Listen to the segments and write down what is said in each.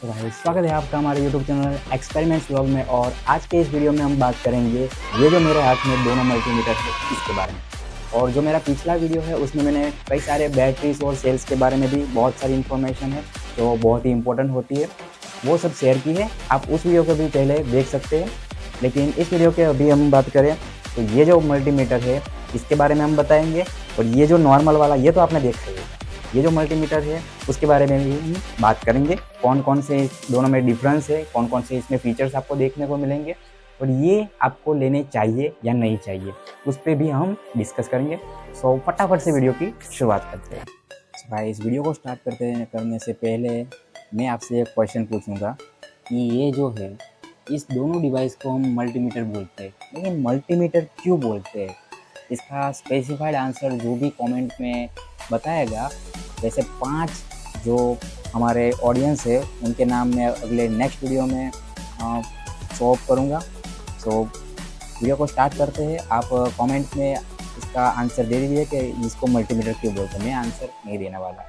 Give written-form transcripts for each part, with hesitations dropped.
तो भाई स्वागत है आपका हमारे YouTube चैनल एक्सपेरिमेंट्स व्लॉग में। और आज के इस वीडियो में हम बात करेंगे ये जो मेरे हाथ में दोनों मल्टीमीटर है इसके बारे में। और जो मेरा पिछला वीडियो है उसमें मैंने कई सारे बैटरीज और सेल्स के बारे में भी बहुत सारी इन्फॉर्मेशन है जो बहुत ही इंपॉर्टेंट होती है, वो सब शेयर की है। आप उस वीडियो को भी पहले देख सकते हैं। लेकिन इस वीडियो के अभी हम बात करें तो ये जो मल्टीमीटर है इसके बारे में हम बताएंगे। और ये जो नॉर्मल वाला ये तो आपने देखा ही होगा, ये जो मल्टीमीटर है उसके बारे में भी हम बात करेंगे। कौन कौन से इस दोनों में डिफरेंस है, कौन कौन से इसमें फीचर्स आपको देखने को मिलेंगे और ये आपको लेने चाहिए या नहीं चाहिए, उस पर भी हम डिस्कस करेंगे। सो फटाफट से वीडियो की शुरुआत करते हैं। भाई इस वीडियो को स्टार्ट करने से पहले मैं आपसे एक क्वेश्चन पूछूंगा कि ये जो है इस दोनों डिवाइस को हम मल्टीमीटर बोलते हैं, लेकिन मल्टीमीटर क्यों बोलते हैं? इसका स्पेसिफाइड आंसर जो भी कमेंट में बताएगा, वैसे 5 जो हमारे ऑडियंस है उनके नाम मैं अगले नेक्स्ट वीडियो में शो ऑफ करूँगा। सो वीडियो को स्टार्ट करते हैं। आप कमेंट में इसका आंसर दे दीजिए कि इसको मल्टीमीटर क्यों बोलते हैं। मैं आंसर नहीं देने वाला,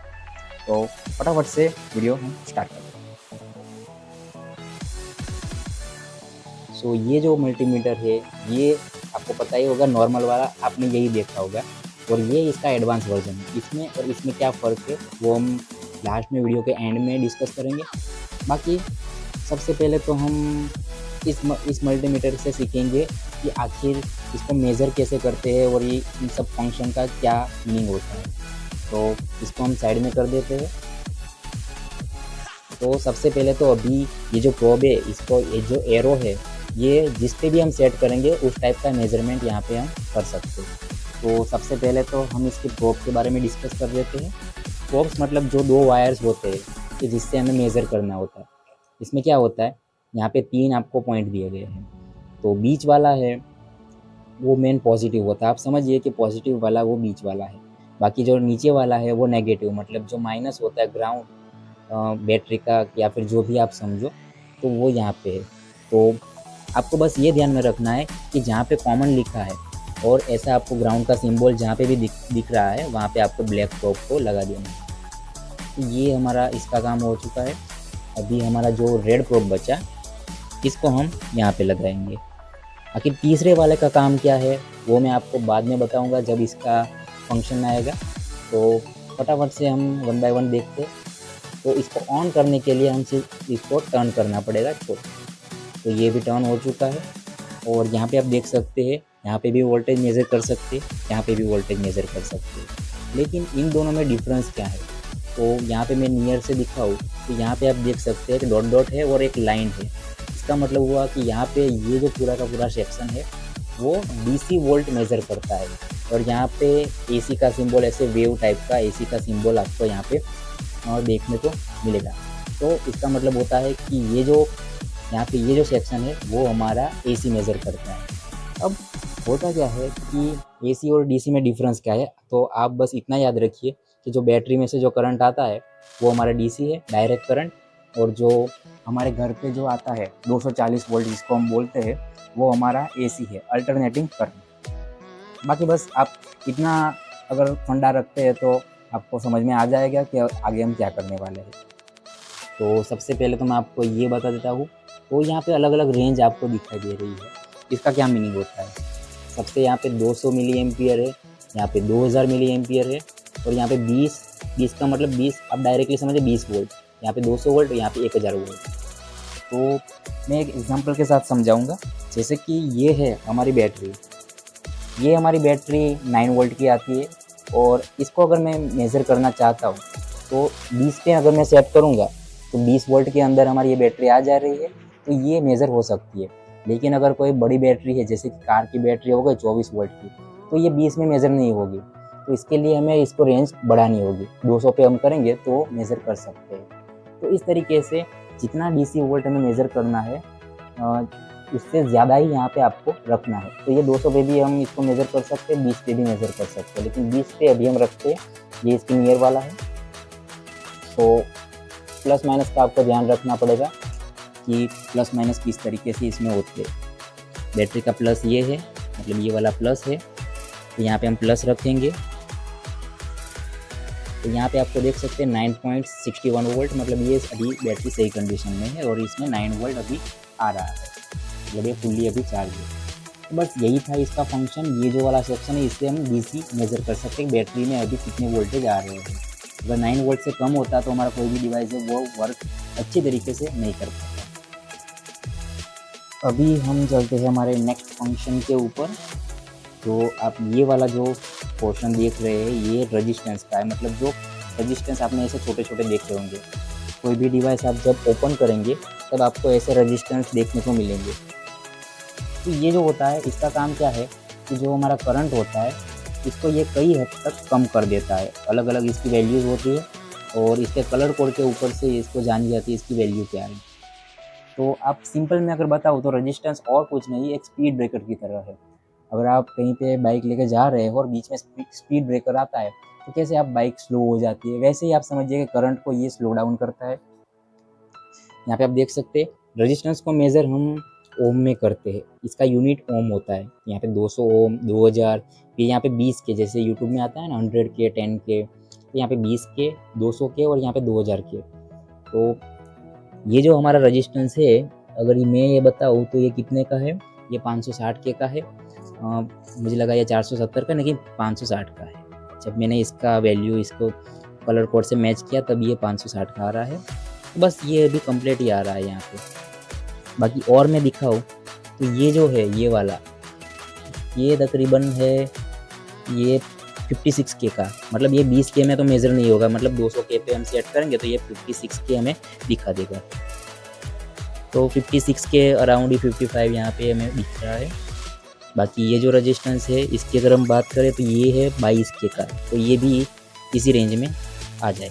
तो फटाफट से वीडियो हम स्टार्ट करते हैं। सो ये जो मल्टीमीटर है ये आपको पता ही होगा, नॉर्मल वाला आपने यही देखा होगा, और ये इसका एडवांस वर्जन है। इसमें और इसमें क्या फ़र्क है वो हम लास्ट में वीडियो के एंड में डिस्कस करेंगे। बाकी सबसे पहले तो हम इस मल्टीमीटर से सीखेंगे कि आखिर इसको मेज़र कैसे करते हैं और ये इन सब फंक्शन का क्या मीनिंग होता है। तो इसको हम साइड में कर देते हैं। तो सबसे पहले तो अभी ये जो प्रोब है, इसको ये जो एरो है, ये जिस पे भी हम सेट करेंगे उस टाइप का मेजरमेंट यहाँ पे हम कर सकते हैं। तो सबसे पहले तो हम इसके प्रोब के बारे में डिस्कस कर लेते हैं। प्रोब्स मतलब जो 2 वायर्स होते हैं कि जिससे हमें मेज़र करना होता है। इसमें क्या होता है, यहाँ पे 3 आपको पॉइंट दिए गए हैं। तो बीच वाला है वो मेन पॉजिटिव होता है, आप समझिए कि पॉजिटिव वाला वो बीच वाला है। बाकी जो नीचे वाला है वो नेगेटिव, मतलब जो माइनस होता है ग्राउंड बैटरी का या फिर जो भी आप समझो, तो वो यहाँ पे है। तो आपको बस ये ध्यान में रखना है कि जहाँ पे कॉमन लिखा है और ऐसा आपको ग्राउंड का सिंबल जहाँ पे भी दिख रहा है वहाँ पे आपको ब्लैक प्रोब को लगा देना है। तो ये हमारा इसका काम हो चुका है। अभी हमारा जो रेड प्रोब बचा इसको हम यहाँ पे लगाएंगे। आखिर तीसरे वाले का काम क्या है वो मैं आपको बाद में बताऊँगा जब इसका फंक्शन आएगा। तो फटाफट से हम 1 बाय 1 देखते हैं। तो इसको ऑन करने के लिए हम सिर्फ इसको टर्न करना पड़ेगा तो ये भी टर्न हो चुका है। और यहाँ पे आप देख सकते हैं, यहाँ पे भी वोल्टेज मेज़र कर सकते हैं, यहाँ पे भी वोल्टेज मेज़र कर सकते हैं। लेकिन इन दोनों में डिफरेंस क्या है, तो यहाँ पे मैं नियर से दिखाऊँ तो यहाँ पे आप देख सकते हैं कि डॉट डॉट है और एक लाइन है। इसका मतलब हुआ कि यहाँ पे ये जो पूरा का पूरा सेक्शन है वो DC वोल्ट मेज़र करता है। और यहाँ पे AC का सिंबल, ऐसे वेव टाइप का AC का सिंबल आपको यहाँ पे देखने को मिलेगा। तो इसका मतलब होता है कि ये जो यहाँ पे ये जो सेक्शन है वो हमारा AC मेज़र करता है। अब होता क्या है कि AC और DC में डिफरेंस क्या है, तो आप बस इतना याद रखिए कि जो बैटरी में से जो करंट आता है वो हमारा DC है, डायरेक्ट करंट। और जो हमारे घर पे जो आता है 240 वोल्ट जिसको हम बोलते हैं वो हमारा AC है, अल्टरनेटिंग करंट। बाकी बस आप इतना अगर फंडा रखते हैं तो आपको समझ में आ जाएगा कि आगे हम क्या करने वाले हैं। तो सबसे पहले तो मैं आपको ये बता देता हूँ। तो यहाँ पे अलग अलग रेंज आपको दिखाई दे रही है, इसका क्या मीनिंग होता है। सबसे यहाँ पे 200 मिली एम्पियर है, यहाँ पे 2000 मिली एम्पियर है, और यहाँ पे 20 का मतलब 20, आप डायरेक्टली समझे 20 वोल्ट। यहाँ पे 200 वोल्ट, यहाँ पे 1000 वोल्ट। तो मैं एक एग्जांपल के साथ समझाऊंगा। जैसे कि ये है हमारी बैटरी, ये हमारी बैटरी 9 वोल्ट की आती है। और इसको अगर मैं मेज़र करना चाहता हूँ तो 20 पे अगर मैं सेट करूँगा तो 20 वोल्ट के अंदर हमारी ये बैटरी आ जा रही है, तो ये मेज़र हो सकती है। लेकिन अगर कोई बड़ी बैटरी है, जैसे कि कार की बैटरी हो गई 24 वोल्ट की, तो ये 20 में मेज़र नहीं होगी। तो इसके लिए हमें इसको रेंज बढ़ानी होगी, 200 पे हम करेंगे तो मेज़र कर सकते हैं। तो इस तरीके से जितना DC वोल्ट हमें मेज़र करना है उससे ज़्यादा ही यहाँ पे आपको रखना है। तो ये 200 पे भी हम इसको मेज़र कर सकते हैं, 20 पे भी मेज़र कर सकते हैं, लेकिन 20 पे अभी हम रखते हैं। ये इसके नियर वाला है। तो प्लस माइनस का आपको ध्यान रखना पड़ेगा कि प्लस माइनस किस तरीके से इसमें होते हैं। बैटरी का प्लस ये है, मतलब ये वाला प्लस है, तो यहाँ पे हम प्लस रखेंगे। तो यहाँ पे आपको देख सकते हैं 9.61 वोल्ट, मतलब ये अभी बैटरी सही कंडीशन में है और इसमें 9 वोल्ट अभी आ रहा है, मतलब ये फुल्ली अभी चार्ज है। तो बस यही था इसका फंक्शन। ये जो वाला सेक्शन है इससे हम डीसी मेज़र कर सकते हैं बैटरी में अभी कितने वोल्टेज आ रहे हैं। अगर 9 वोल्ट से कम होता तो हमारा कोई भी डिवाइस है वो वर्क अच्छी तरीके से नहीं कर पाता। अभी हम चलते हैं हमारे नेक्स्ट फंक्शन के ऊपर। तो आप ये वाला जो पोर्शन देख रहे हैं ये रेजिस्टेंस का है, मतलब जो रेजिस्टेंस आपने ऐसे छोटे छोटे देखे होंगे। कोई भी डिवाइस आप जब ओपन करेंगे तब आपको ऐसे रेजिस्टेंस देखने को मिलेंगे। तो ये जो होता है इसका काम क्या है कि जो हमारा करंट होता है इसको ये कई हद तक कम कर देता है। अलग अलग इसकी वैल्यूज़ होती है और इसके कलर कोड के ऊपर से इसको जानी जाती है इसकी वैल्यू क्या है। तो आप सिंपल में अगर बताओ तो रेजिस्टेंस और कुछ नहीं, एक स्पीड ब्रेकर की तरह है। अगर आप कहीं पे बाइक लेके जा रहे हो और बीच में स्पीड ब्रेकर आता है तो कैसे आप बाइक स्लो हो जाती है, वैसे ही आप समझिए कि करंट को ये स्लो डाउन करता है। यहाँ पे आप देख सकते हैं रेजिस्टेंस को मेज़र हम ओम में करते हैं, इसका यूनिट ओम होता है। यहाँ पे 200 ओम, 2000, फिर यहाँ पे 20 के, जैसे यूट्यूब में आता है ना 100 के, 10 के, तो यहाँ पे 20 के, 200 के और यहाँ पे 2000 के। तो ये जो हमारा रेजिस्टेंस है अगर मैं ये बताऊँ तो ये कितने का है, ये 560 के का है। मुझे लगा ये 470 का, लेकिन 560 का है। जब मैंने इसका वैल्यू इसको कलर कोड से मैच किया तब ये 560 का आ रहा है। तो बस ये अभी कंप्लीट ही आ रहा है यहाँ पे। बाकी और मैं दिखाऊँ तो ये जो है ये वाला, ये तकरीबन है ये 56 के का, मतलब ये 20 के में तो मेज़र नहीं होगा, मतलब 200 के पे हम सेट करेंगे तो ये 56 के हमें दिखा देगा। तो 56 के अराउंड ही 55 यहाँ पे हमें दिख रहा है। बाकी ये जो रेजिस्टेंस है इसकी अगर हम बात करें तो ये है 22 के का, तो ये भी इसी रेंज में आ जाए।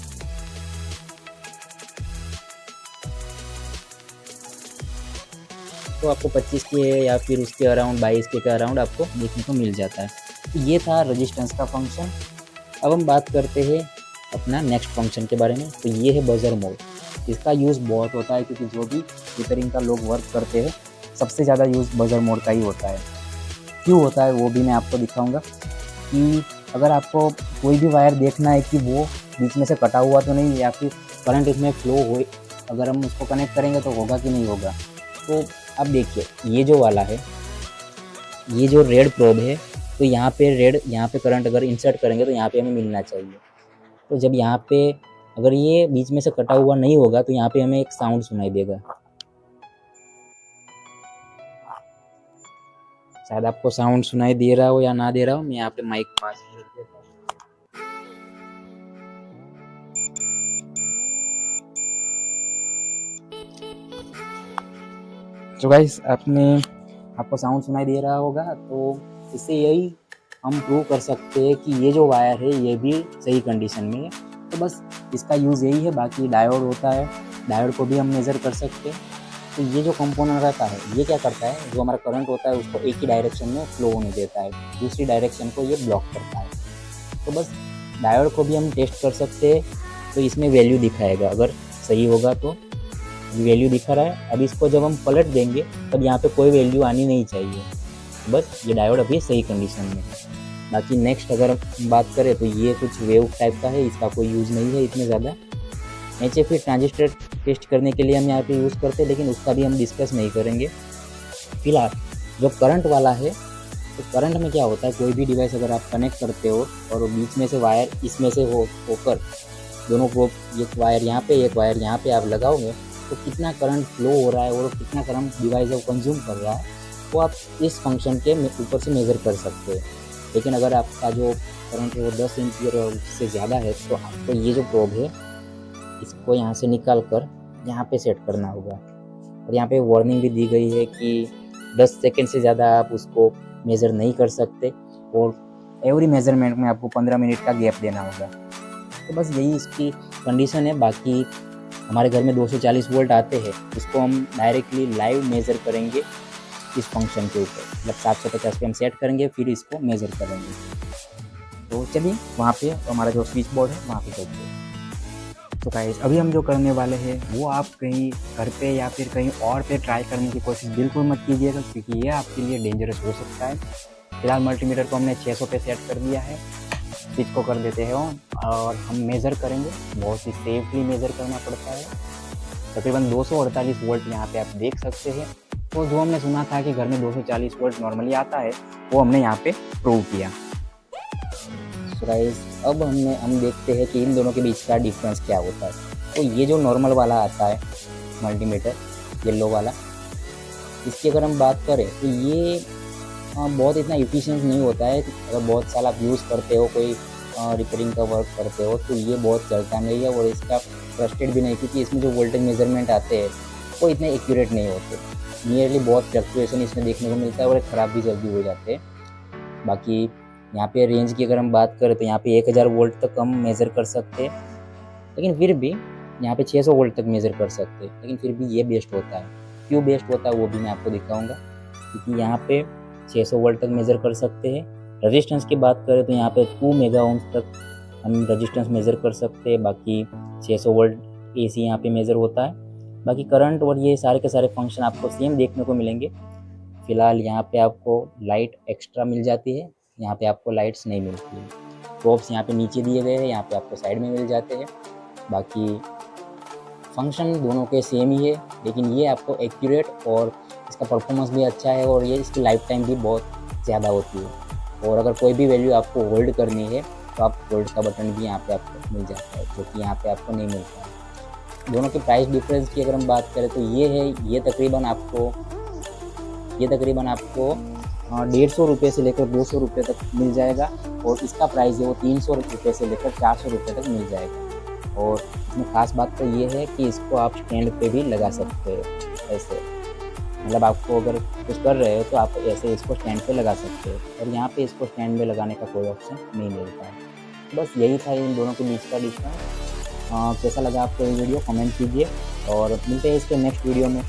तो आपको 25 के या फिर उसके अराउंड 22 के अराउंड आपको देखने को मिल जाता है। तो ये था रेजिस्टेंस का फंक्शन। अब हम बात करते हैं अपना नेक्स्ट फंक्शन के बारे में। तो ये है बजर मोड। इसका यूज़ बहुत होता है क्योंकि जो भी रिपेयरिंग का लोग वर्क करते हैं सबसे ज़्यादा यूज़ बजर मोड का ही होता है। क्यों होता है वो भी मैं आपको दिखाऊंगा कि अगर आपको कोई भी वायर देखना है कि वो बीच में से कटा हुआ तो नहीं या फिर करंट इसमें फ्लो हो, अगर हम उसको कनेक्ट करेंगे तो होगा कि नहीं होगा। तो अब देखिए ये जो वाला है, ये जो रेड प्रोब है, तो यहाँ पे करंट अगर इंसर्ट करेंगे तो यहाँ पे हमें मिलना चाहिए। तो जब यहाँ पे अगर ये बीच में से कटा हुआ नहीं होगा तो यहाँ पे हमें एक साउंड सुनाई देगा। शायद आपको साउंड सुनाई दे रहा हो या ना दे रहा हो, मैं यहाँ पे माइक पास में रख देता हूँ। तो गाइस आपको साउंड सुनाई दे रहा होगा, तो इससे यही हम प्रूव कर सकते हैं कि ये जो वायर है ये भी सही कंडीशन में है। तो बस इसका यूज़ यही है। बाकी डायोड होता है, डायोड को भी हम मेज़र कर सकते हैं। तो ये जो कंपोनेंट रहता है ये क्या करता है, जो हमारा करंट होता है उसको एक ही डायरेक्शन में फ्लो होने देता है, दूसरी डायरेक्शन को ये ब्लॉक करता है। तो बस डायोड को भी हम टेस्ट कर सकते हैं। तो इसमें वैल्यू दिखाएगा, अगर सही होगा तो वैल्यू दिखा रहा है। अब इसको जब हम पलट देंगे तब यहाँ पे कोई वैल्यू आनी नहीं चाहिए, बस ये डायोड अभी सही कंडीशन में है। बाकी नेक्स्ट अगर बात करें तो ये कुछ वेव टाइप का है, इसका कोई यूज़ नहीं है इतने ज़्यादा। HFE ट्रांजिस्टर टेस्ट करने के लिए हम यहाँ पे यूज़ करते हैं, लेकिन उसका भी हम डिस्कस नहीं करेंगे फिलहाल। जो करंट वाला है, तो करंट में क्या होता है, कोई भी डिवाइस अगर आप कनेक्ट करते हो और बीच में से वायर इसमें से होकर दोनों को, एक वायर यहाँ पे एक वायर यहाँ पे आप लगाओगे तो कितना करंट फ्लो हो रहा है और कितना करंट डिवाइस है वो कंज्यूम कर रहा है, वो आप इस फंक्शन के ऊपर से मेज़र कर सकते हैं। लेकिन अगर आपका जो करंट है वो 10 एम्पीयर और उससे ज़्यादा है तो आपको ये जो प्रोब है इसको यहाँ से निकाल कर यहाँ पे सेट करना होगा। और यहाँ पे वार्निंग भी दी गई है कि 10 सेकेंड से ज़्यादा आप उसको मेज़र नहीं कर सकते और एवरी मेज़रमेंट में आपको 15 मिनट का गैप देना होगा। तो बस यही इसकी कंडीशन है। बाकी हमारे घर में 240 वोल्ट आते हैं, उसको हम डायरेक्टली लाइव मेज़र करेंगे इस फंक्शन के ऊपर, मतलब 750 पे हम सेट करेंगे फिर इसको मेज़र करेंगे। तो चलिए वहाँ पे हमारा जो स्विच बोर्ड है वहाँ पे चलते हैं। तो गाइस अभी हम जो करने वाले हैं वो आप कहीं घर पे या फिर कहीं और पे ट्राई करने की कोशिश बिल्कुल मत कीजिएगा, क्योंकि ये आपके लिए डेंजरस हो सकता है। फिलहाल मल्टीमीटर को हमने 600 पे सेट कर दिया है। स्विच को कर देते हैं ऑन और हम मेज़र करेंगे। बहुत ही सेफली मेज़र करना पड़ता है। तकरीबन 248 वोल्ट यहाँ पे आप देख सकते हैं। तो जो हमने सुना था कि घर में 240 वोल्ट नॉर्मली आता है, वो हमने यहाँ पे प्रूव किया। सो गाइस, अब हम देखते हैं कि इन दोनों के बीच का डिफरेंस क्या होता है। तो ये जो नॉर्मल वाला आता है मल्टीमीटर, येलो वाला, इसकी अगर हम बात करें तो ये बहुत इतना एफिशिएंट नहीं होता है। अगर बहुत साल आप यूज़ करते हो, कोई रिपेयरिंग का वर्क करते हो, तो ये बहुत चलता नहीं है और इसका ट्रस्टेड भी नहीं, क्योंकि इसमें जो वोल्टेज मेजरमेंट आते हैं वो इतने एक्यूरेट नहीं होते। नियरली बहुत फ्लक्चुएशन इसमें देखने को मिलता है और ख़राब भी जल्दी हो जाते हैं। बाकी यहाँ पे रेंज की अगर हम बात करें तो यहाँ पे 1000 वोल्ट तक हम मेज़र कर सकते हैं, लेकिन फिर भी यहाँ पे 600 वोल्ट तक मेज़र कर सकते हैं, लेकिन फिर भी ये बेस्ट होता है। क्यों बेस्ट होता है वो भी मैं आपको दिखाऊंगा, क्योंकि यहाँ पे 600 वोल्ट तक मेज़र कर सकते हैं। रेजिस्टेंस की बात करें तो यहाँ पे 2 मेगा ओम्स तक हम रेजिस्टेंस मेज़र कर सकते हैं। बाकी 600 वोल्ट AC यहाँ पे मेज़र होता है। बाकी करंट और ये सारे के सारे फंक्शन आपको सेम देखने को मिलेंगे। फ़िलहाल यहाँ पे आपको लाइट एक्स्ट्रा मिल जाती है, यहाँ पे आपको लाइट्स नहीं मिलती है। प्रोब्स यहाँ पे नीचे दिए गए हैं, यहाँ पे आपको साइड में मिल जाते हैं। बाकी फंक्शन दोनों के सेम ही है, लेकिन ये आपको एक्यूरेट और इसका परफॉर्मेंस भी अच्छा है और ये इसकी लाइफ टाइम भी बहुत ज़्यादा होती है। और अगर कोई भी वैल्यू आपको होल्ड करनी है तो आप होल्ड का बटन भी यहाँ पे आपको मिल जाता है, जो कि यहाँ पे आपको नहीं मिलता है। दोनों के प्राइस डिफरेंस की अगर हम बात करें तो ये है, ये तकरीबन आपको 150 रुपये से लेकर 200 रुपये तक मिल जाएगा और इसका प्राइस है वो 300 रुपये से लेकर 400 रुपये तक मिल जाएगा। और इसमें ख़ास बात तो ये है कि इसको आप स्टैंड पे भी लगा सकते हो। ऐसे मतलब आपको अगर कुछ कर रहे हो तो आप ऐसे इसको स्टैंड पे लगा सकते हो, और यहाँ पे इसको स्टैंड में लगाने का कोई ऑप्शन नहीं मिलता है। तो बस यही था इन दोनों के बीच का डिफरेंस। कैसा लगा आपको ये वीडियो, कमेंट कीजिए और मिलते हैं इसके नेक्स्ट वीडियो में।